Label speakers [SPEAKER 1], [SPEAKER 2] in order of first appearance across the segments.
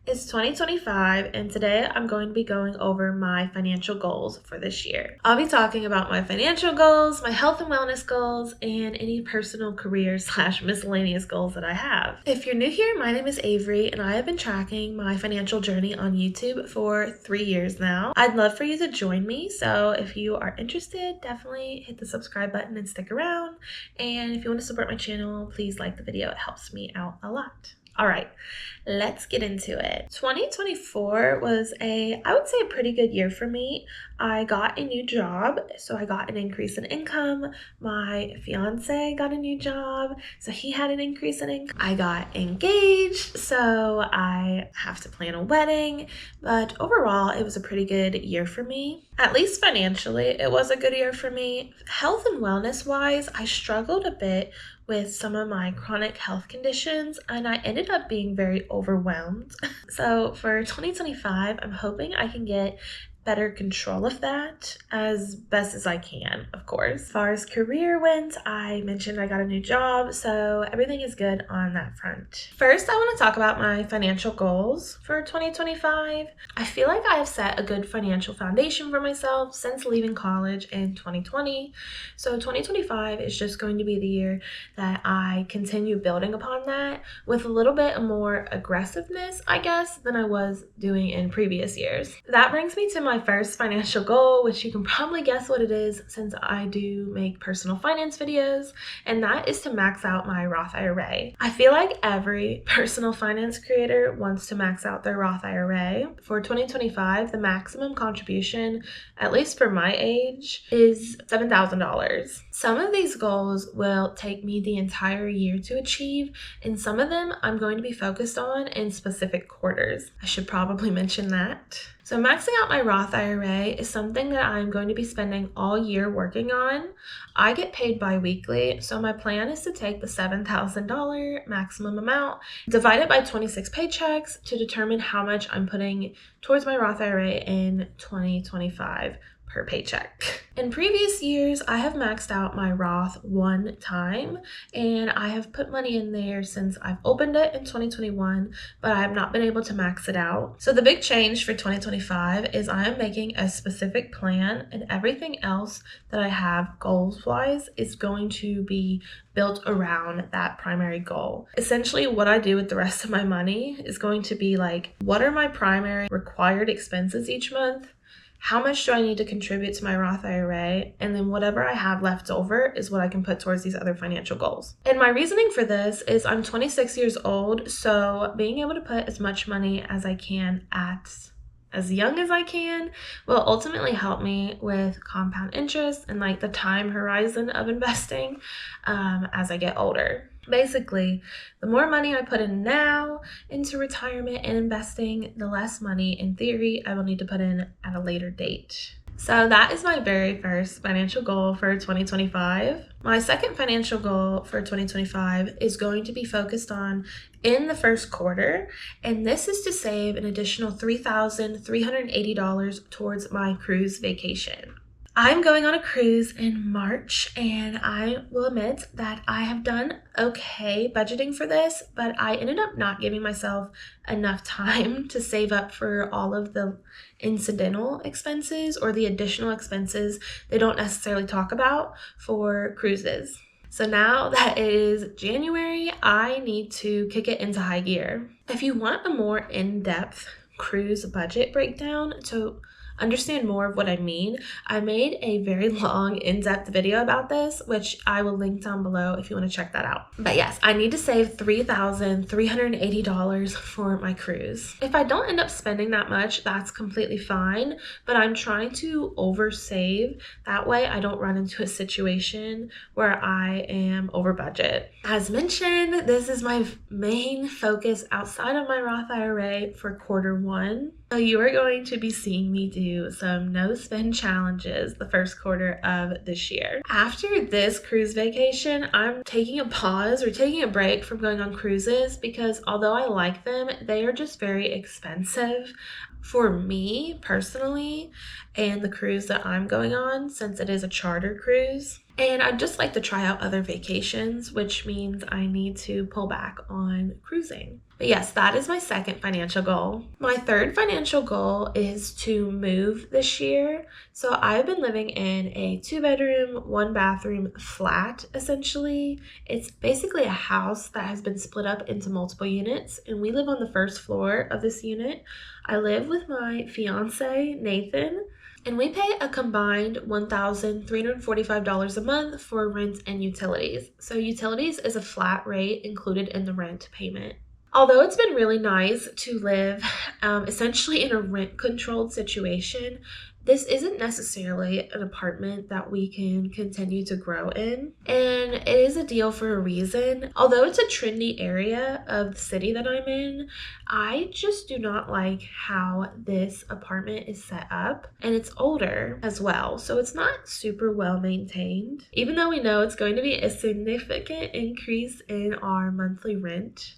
[SPEAKER 1] It's 2025, and today I'm going to be going over my financial goals for this year. I'll be talking about my financial goals, my health and wellness goals, and any personal career / miscellaneous goals that I have. If you're new here, my name is Avery, and I have been tracking my financial journey on YouTube for 3 years now. I'd love for you to join me, so if you are interested, definitely hit the subscribe button and stick around. And if you want to support my channel, please like the video. It helps me out a lot. All right, let's get into it. 2024 was I would say a pretty good year for me. I got a new job, so I got an increase in income. My fiance got a new job, so he had an increase in income. I got engaged, so I have to plan a wedding. But overall, it was a pretty good year for me. At least financially, it was a good year for me. Health and wellness wise, I struggled a bit with some of my chronic health conditions, and I ended up being very overwhelmed. So for 2025, I'm hoping I can get better control of that as best as I can, of course. As far as career went, I mentioned I got a new job, so everything is good on that front. First, I want to talk about my financial goals for 2025. I feel like I have set a good financial foundation for myself since leaving college in 2020. So 2025 is just going to be the year that I continue building upon that with a little bit more aggressiveness, I guess, than I was doing in previous years. That brings me to my first financial goal, which you can probably guess what it is since I do make personal finance videos, and that is to max out my Roth IRA. I feel like every personal finance creator wants to max out their Roth IRA. For 2025, the maximum contribution, at least for my age, is $7,000. Some of these goals will take me the entire year to achieve, and some of them I'm going to be focused on in specific quarters. I should probably mention that. So maxing out my Roth IRA is something that I'm going to be spending all year working on. I get paid bi-weekly, so my plan is to take the $7,000 maximum amount, divide it by 26 paychecks to determine how much I'm putting towards my Roth IRA in 2025 per paycheck. In previous years, I have maxed out my Roth one time, and I have put money in there since I've opened it in 2021, but I have not been able to max it out. So the big change for 2025 is I am making a specific plan, and everything else that I have goals-wise is going to be built around that primary goal. Essentially, what I do with the rest of my money is going to be like, what are my primary required expenses each month? How much do I need to contribute to my Roth IRA? And then whatever I have left over is what I can put towards these other financial goals. And my reasoning for this is I'm 26 years old, so being able to put as much money as I can at as young as I can will ultimately help me with compound interest and like the time horizon of investing as I get older. Basically, the more money I put in now into retirement and investing, the less money, in theory, I will need to put in at a later date. So that is my very first financial goal for 2025. My second financial goal for 2025 is going to be focused on in the first quarter, and this is to save an additional $3,380 towards my cruise vacation. I'm going on a cruise in March, and I will admit that I have done okay budgeting for this, but I ended up not giving myself enough time to save up for all of the incidental expenses or the additional expenses they don't necessarily talk about for cruises. So now that it is January, I need to kick it into high gear. If you want a more in-depth cruise budget breakdown to understand more of what I mean, I made a very long in-depth video about this, which I will link down below if you want to check that out. But yes, I need to save $3,380 for my cruise. If I don't end up spending that much, that's completely fine, but I'm trying to oversave. That way I don't run into a situation where I am over budget. As mentioned, this is my main focus outside of my Roth IRA for quarter one. So you are going to be seeing me do some no spend challenges the first quarter of this year. After this cruise vacation, I'm taking a pause or taking a break from going on cruises because although I like them, they are just very expensive for me personally and the cruise that I'm going on since it is a charter cruise. And I'd just like to try out other vacations, which means I need to pull back on cruising. But yes, that is my second financial goal. My third financial goal is to move this year. So I've been living in a 2-bedroom, 1-bathroom flat, essentially. It's basically a house that has been split up into multiple units, and we live on the first floor of this unit. I live with my fiance, Nathan, and we pay a combined $1,345 a month for rent and utilities. So utilities is a flat rate included in the rent payment. Although it's been really nice to live essentially in a rent-controlled situation, this isn't necessarily an apartment that we can continue to grow in. And it is a deal for a reason. Although it's a trendy area of the city that I'm in, I just do not like how this apartment is set up. And it's older as well, so it's not super well maintained. Even though we know it's going to be a significant increase in our monthly rent,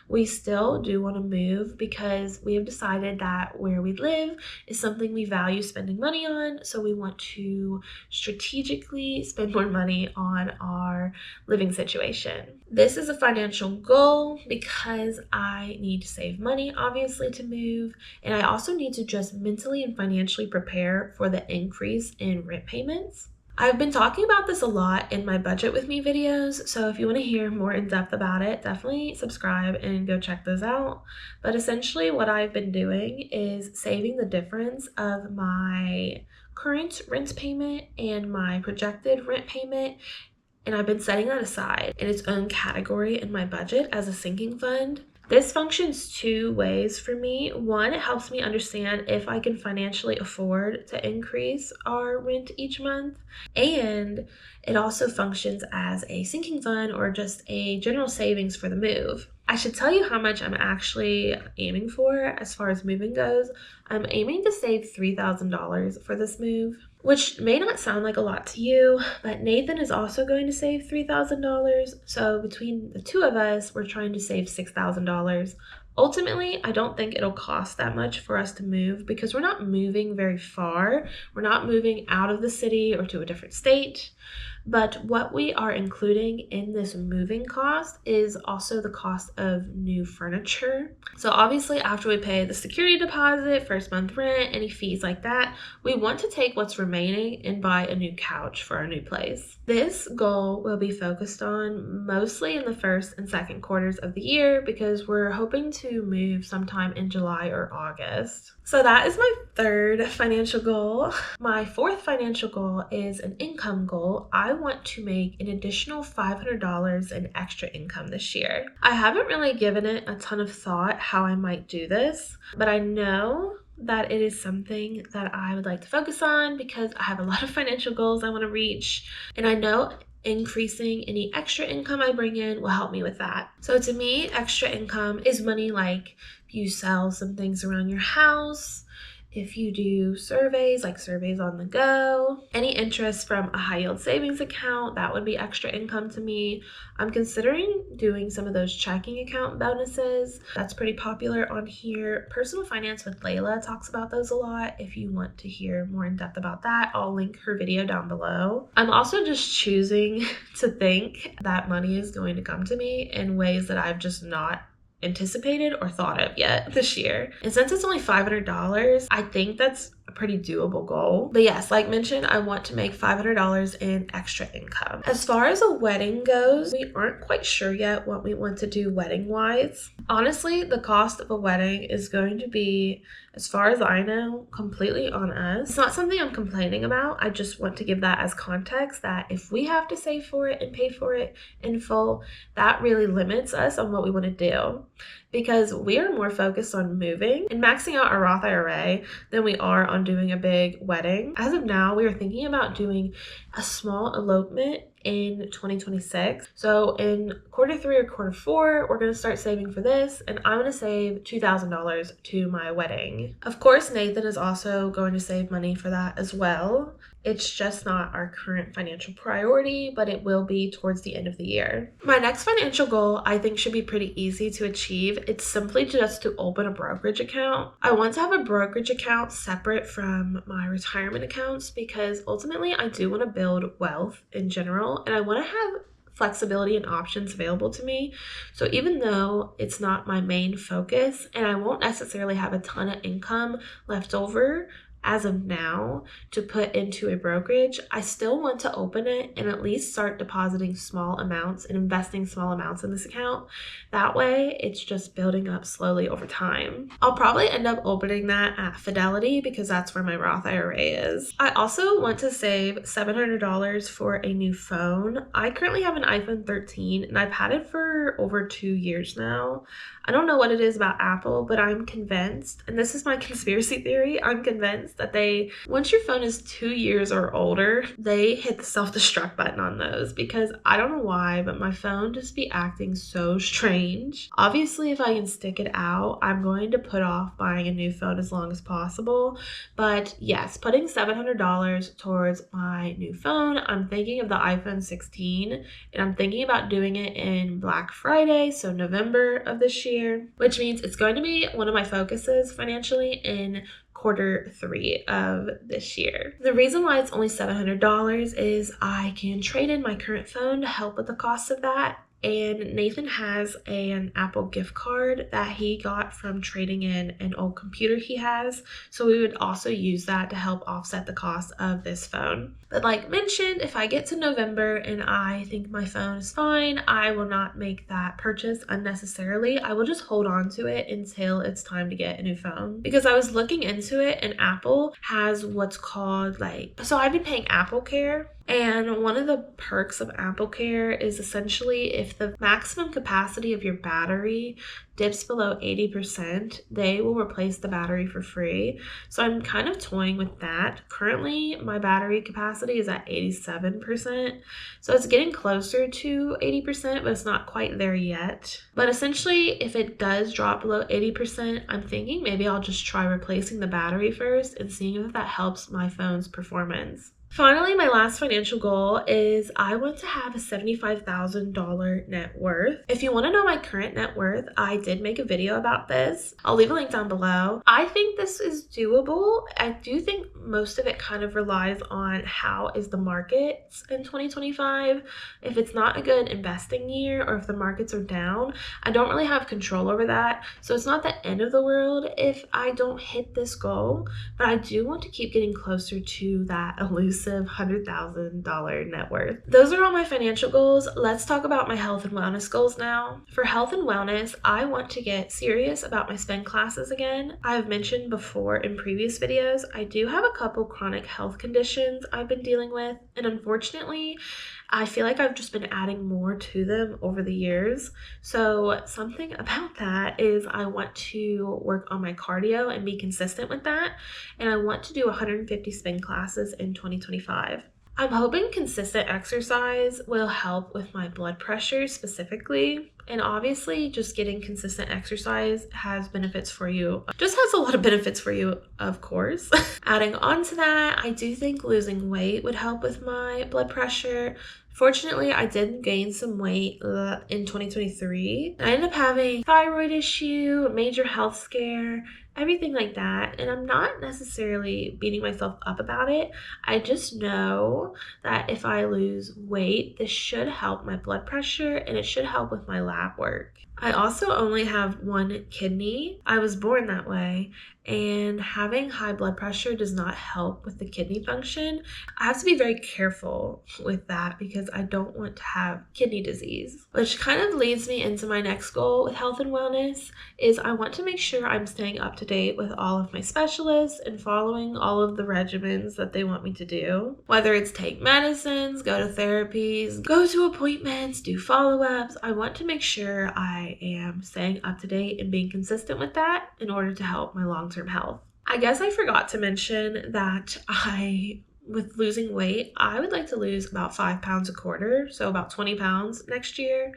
[SPEAKER 1] we still do want to move because we have decided that where we live is something we value spending money on. So we want to strategically spend more money on our living situation. This is a financial goal because I need to save money, obviously, to move. And I also need to just mentally and financially prepare for the increase in rent payments. I've been talking about this a lot in my budget with me videos, so if you want to hear more in depth about it, definitely subscribe and go check those out. But essentially what I've been doing is saving the difference of my current rent payment and my projected rent payment, and I've been setting that aside in its own category in my budget as a sinking fund. This functions two ways for me. One, it helps me understand if I can financially afford to increase our rent each month. And it also functions as a sinking fund or just a general savings for the move. I should tell you how much I'm actually aiming for as far as moving goes. I'm aiming to save $3,000 for this move, which may not sound like a lot to you, but Nathan is also going to save $3,000. So between the two of us, we're trying to save $6,000. Ultimately, I don't think it'll cost that much for us to move because we're not moving very far. We're not moving out of the city or to a different state. But what we are including in this moving cost is also the cost of new furniture. So obviously after we pay the security deposit, first month rent, any fees like that, we want to take what's remaining and buy a new couch for our new place. This goal will be focused on mostly in the first and second quarters of the year because we're hoping to move sometime in July or August. So that is my third financial goal. My fourth financial goal is an income goal. I want to make an additional $500 in extra income this year. I haven't really given it a ton of thought how I might do this, but I know that it is something that I would like to focus on because I have a lot of financial goals I want to reach, and I know increasing any extra income I bring in will help me with that. So to me, extra income is money like if you sell some things around your house, if you do surveys, like surveys on the go, any interest from a high yield savings account, that would be extra income to me. I'm considering doing some of those checking account bonuses. That's pretty popular on here. Personal Finance with Layla talks about those a lot. If you want to hear more in depth about that, I'll link her video down below. I'm also just choosing to think that money is going to come to me in ways that I've just not anticipated or thought of yet this year. And since it's only $500, I think that's a pretty doable goal. But yes, like mentioned, I want to make $500 in extra income. As far as a wedding goes, we aren't quite sure yet what we want to do wedding wise. Honestly, the cost of a wedding is going to be, as far as I know, completely on us. It's not something I'm complaining about. I just want to give that as context that if we have to save for it and pay for it in full, that really limits us on what we want to do, because we are more focused on moving and maxing out our Roth IRA than we are on doing a big wedding. As of now, we are thinking about doing a small elopement in 2026. So in quarter 3 or quarter 4, we're going to start saving for this, and I'm going to save $2,000 to my wedding. Of course, Nathan is also going to save money for that as well. It's just not our current financial priority, but it will be towards the end of the year. My next financial goal I think should be pretty easy to achieve. It's simply just to open a brokerage account. I want to have a brokerage account separate from my retirement accounts because ultimately I do want to build wealth in general, and I want to have flexibility and options available to me. So even though it's not my main focus and I won't necessarily have a ton of income left over as of now to put into a brokerage, I still want to open it and at least start depositing small amounts and investing small amounts in this account. That way, it's just building up slowly over time. I'll probably end up opening that at Fidelity because that's where my Roth IRA is. I also want to save $700 for a new phone. I currently have an iPhone 13 and I've had it for over 2 years now. I don't know what it is about Apple, but I'm convinced, and this is my conspiracy theory, I'm convinced that once your phone is 2 years or older, they hit the self-destruct button on those because I don't know why, but my phone just be acting so strange. Obviously, if I can stick it out, I'm going to put off buying a new phone as long as possible. But yes, putting $700 towards my new phone. I'm thinking of the iPhone 16, and I'm thinking about doing it in Black Friday, so November of this year, which means it's going to be one of my focuses financially in Q3 of this year. The reason why it's only $700 is I can trade in my current phone to help with the cost of that. And Nathan has an Apple gift card that he got from trading in an old computer he has. So we would also use that to help offset the cost of this phone. But like mentioned, if I get to November and I think my phone is fine, I will not make that purchase unnecessarily. I will just hold on to it until it's time to get a new phone. Because I was looking into it and Apple has what's called so I've been paying Apple Care. And one of the perks of Apple Care is essentially if the maximum capacity of your battery dips below 80%, they will replace the battery for free. So I'm kind of toying with that. Currently, my battery capacity is at 87%. So it's getting closer to 80%, but it's not quite there yet. But essentially, if it does drop below 80%, I'm thinking maybe I'll just try replacing the battery first and seeing if that helps my phone's performance. Finally, my last financial goal is I want to have a $75,000 net worth. If you want to know my current net worth, I did make a video about this. I'll leave a link down below. I think this is doable. I do think most of it kind of relies on how is the markets in 2025. If it's not a good investing year or if the markets are down, I don't really have control over that. So it's not the end of the world if I don't hit this goal, but I do want to keep getting closer to that elusive $100,000 net worth. Those are all my financial goals. Let's talk about my health and wellness goals now. For health and wellness, I want to get serious about my spin classes again. I've mentioned before in previous videos, I do have a couple chronic health conditions I've been dealing with, and unfortunately, I feel like I've just been adding more to them over the years. So something about that is I want to work on my cardio and be consistent with that. And I want to do 150 spin classes in 2025. I'm hoping consistent exercise will help with my blood pressure specifically. And obviously, just getting consistent exercise has benefits for you. Just has a lot of benefits for you, of course. Adding on to that, I do think losing weight would help with my blood pressure. Fortunately, I did gain some weight in 2023. I ended up having a thyroid issue, a major health scare, everything like that. And I'm not necessarily beating myself up about it. I just know that if I lose weight, this should help my blood pressure and it should help with my lab work. I also only have one kidney. I was born that way, and having high blood pressure does not help with the kidney function. I have to be very careful with that because I don't want to have kidney disease, which kind of leads me into my next goal with health and wellness is I want to make sure I'm staying up to date with all of my specialists and following all of the regimens that they want me to do. Whether it's take medicines, go to therapies, go to appointments, do follow-ups, I want to make sure I am staying up to date and being consistent with that in order to help my long-term health. I guess I forgot to mention that with losing weight, I would like to lose about 5 pounds a quarter, so about 20 pounds next year.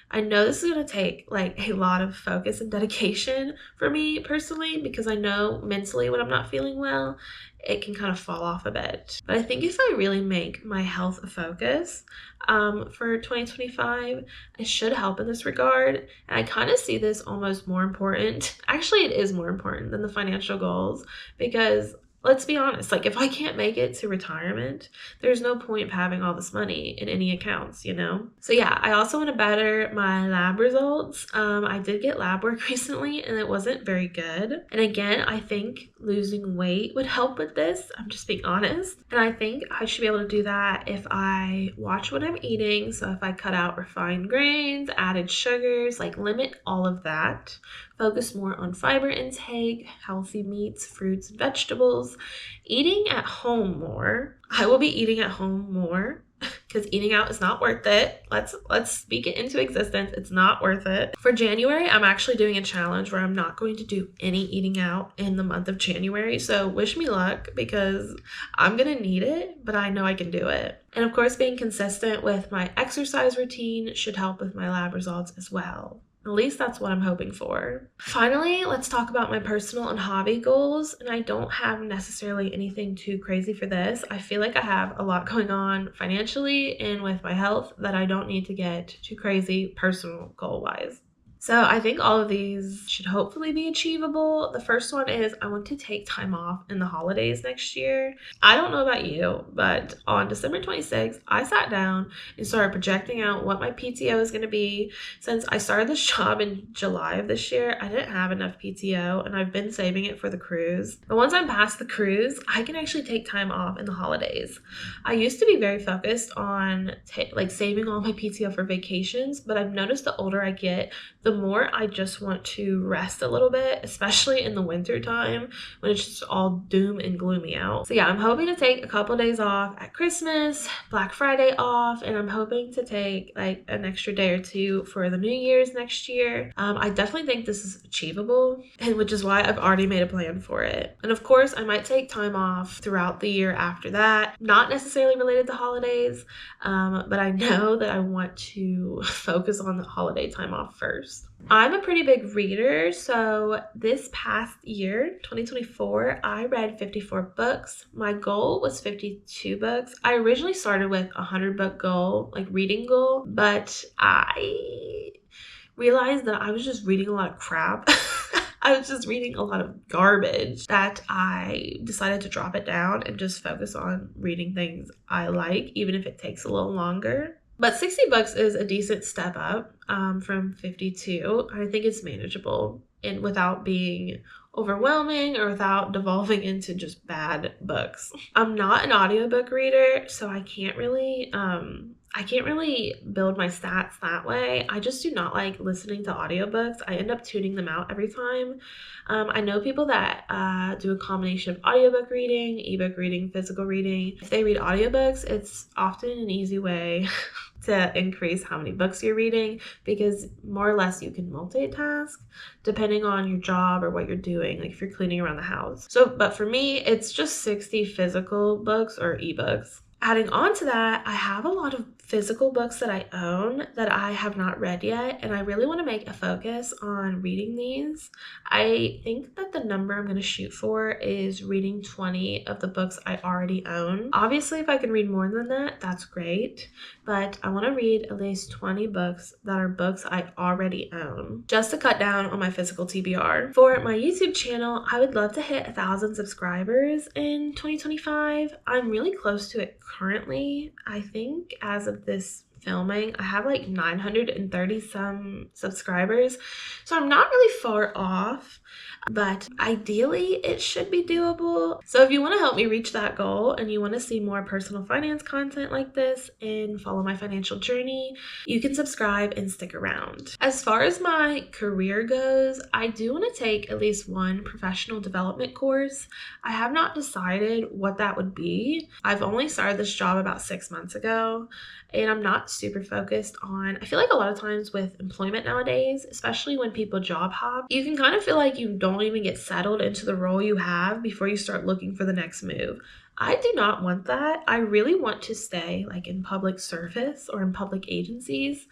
[SPEAKER 1] I know this is going to take a lot of focus and dedication for me personally because I know mentally when I'm not feeling well, it can kind of fall off a bit. But I think if I really make my health a focus for 2025, it should help in this regard. And I kind of see this almost more important. Actually, it is more important than the financial goals because let's be honest, like if I can't make it to retirement, there's no point of having all this money in any accounts, you know? So yeah, I also want to better my lab results. I did get lab work recently and it wasn't very good. And again, I think losing weight would help with this. I'm just being honest. And I think I should be able to do that if I watch what I'm eating. So if I cut out refined grains, added sugars, like limit all of that, focus more on fiber intake, healthy meats, fruits, and vegetables, eating at home more. I will be eating at home more because eating out is not worth it. Let's speak it into existence. It's not worth it. For January, I'm actually doing a challenge where I'm not going to do any eating out in the month of January. So wish me luck because I'm gonna need it, but I know I can do it. And of course, being consistent with my exercise routine should help with my lab results as well. At least that's what I'm hoping for. Finally, let's talk about my personal and hobby goals. And I don't have necessarily anything too crazy for this. I feel like I have a lot going on financially and with my health that I don't need to get too crazy personal goal-wise. So I think all of these should hopefully be achievable. The first one is I want to take time off in the holidays next year. I don't know about you, but on December 26th, I sat down and started projecting out what my PTO is going to be. Since I started this job in July of this year, I didn't have enough PTO and I've been saving it for the cruise. But once I'm past the cruise, I can actually take time off in the holidays. I used to be very focused on saving all my PTO for vacations, but I've noticed the older I get, the more I just want to rest a little bit, especially in the winter time when it's just all doom and gloomy out. So yeah, I'm hoping to take a couple days off at Christmas, Black Friday off, and I'm hoping to take like an extra day or two for the New Year's next year. I definitely think this is achievable, and which is why I've already made a plan for it. And of course, I might take time off throughout the year after that, not necessarily related to holidays, but I know that I want to focus on the holiday time off first. I'm a pretty big reader, so this past year, 2024, I read 54 books. My goal was 52 books. I originally started with a 100-book goal, like reading goal, but I realized that I was just reading a lot of crap. I was just reading a lot of garbage that I decided to drop it down and just focus on reading things I like, even if it takes a little longer. But 60 bucks is a decent step up from 52. I think it's manageable and without being overwhelming or without devolving into just bad books. I'm not an audiobook reader, so I can't really build my stats that way. I just do not like listening to audiobooks. I end up tuning them out every time. I know people that do a combination of audiobook reading, ebook reading, physical reading. If they read audiobooks, it's often an easy way to increase how many books you're reading because more or less you can multitask depending on your job or what you're doing, like if you're cleaning around the house. But for me, it's just 60 physical books or ebooks. Adding on to that, I have a lot of physical books that I own that I have not read yet, and I really want to make a focus on reading these. I think that the number I'm going to shoot for is reading 20 of the books I already own. Obviously, if I can read more than that, that's great, but I want to read at least 20 books that are books I already own, just to cut down on my physical TBR. For my YouTube channel, I would love to hit 1,000 subscribers in 2025. I'm really close to it currently. I think as of this filming, I have like 930 some subscribers, so I'm not really far off, but ideally it should be doable. So if you want to help me reach that goal and you want to see more personal finance content like this and follow my financial journey, you can subscribe and stick around. As far as my career goes, I do want to take at least one professional development course. I have not decided what that would be. I've only started this job about 6 months ago, and I'm not super focused on, I feel like a lot of times with employment nowadays, especially when people job hop, you can kind of feel like you don't even get settled into the role you have before you start looking for the next move. I do not want that. I really want to stay like in public service or in public agencies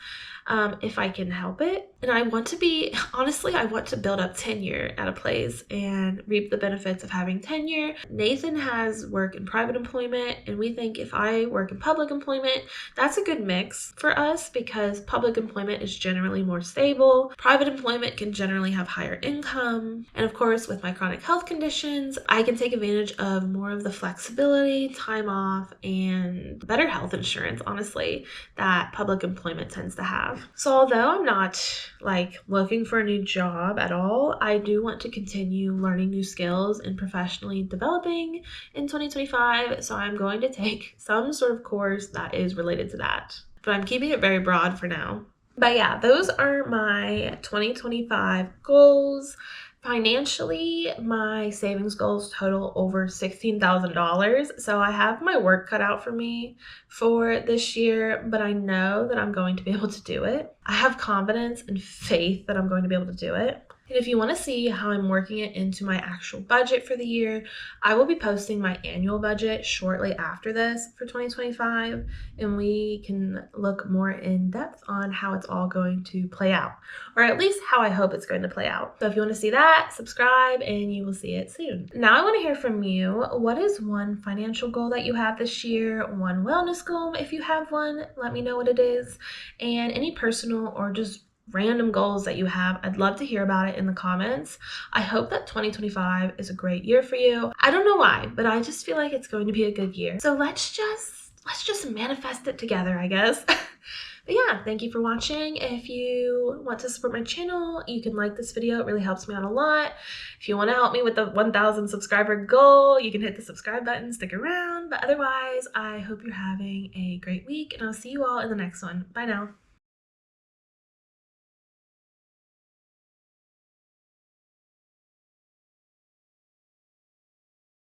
[SPEAKER 1] if I can help it. And I want to be, honestly, I want to build up tenure at a place and reap the benefits of having tenure. Nathan has work in private employment, and we think if I work in public employment, that's a good mix for us because public employment is generally more stable. Private employment can generally have higher income. And of course, with my chronic health conditions, I can take advantage of more of the flexibility, time off, and better health insurance, honestly, that public employment tends to have. So although I'm not like looking for a new job at all, I do want to continue learning new skills and professionally developing in 2025. So I'm going to take some sort of course that is related to that. But I'm keeping it very broad for now. But yeah, those are my 2025 goals. Financially, my savings goals total over $16,000. So I have my work cut out for me for this year, but I know that I'm going to be able to do it. I have confidence and faith that I'm going to be able to do it. And if you want to see how I'm working it into my actual budget for the year, I will be posting my annual budget shortly after this for 2025, and we can look more in depth on how it's all going to play out, or at least how I hope it's going to play out. So if you want to see that, subscribe and you will see it soon. Now I want to hear from you. What is one financial goal that you have this year? One wellness goal, if you have one, let me know what it is. And any personal or just random goals that you have, I'd love to hear about it in the comments. I hope that 2025 is a great year for you. I don't know why, but I just feel like it's going to be a good year. So let's just manifest it together, I guess. But yeah, thank you for watching. If you want to support my channel, you can like this video. It really helps me out a lot. If you want to help me with the 1,000 subscriber goal, you can hit the subscribe button, stick around. But otherwise, I hope you're having a great week, and I'll see you all in the next one. Bye now.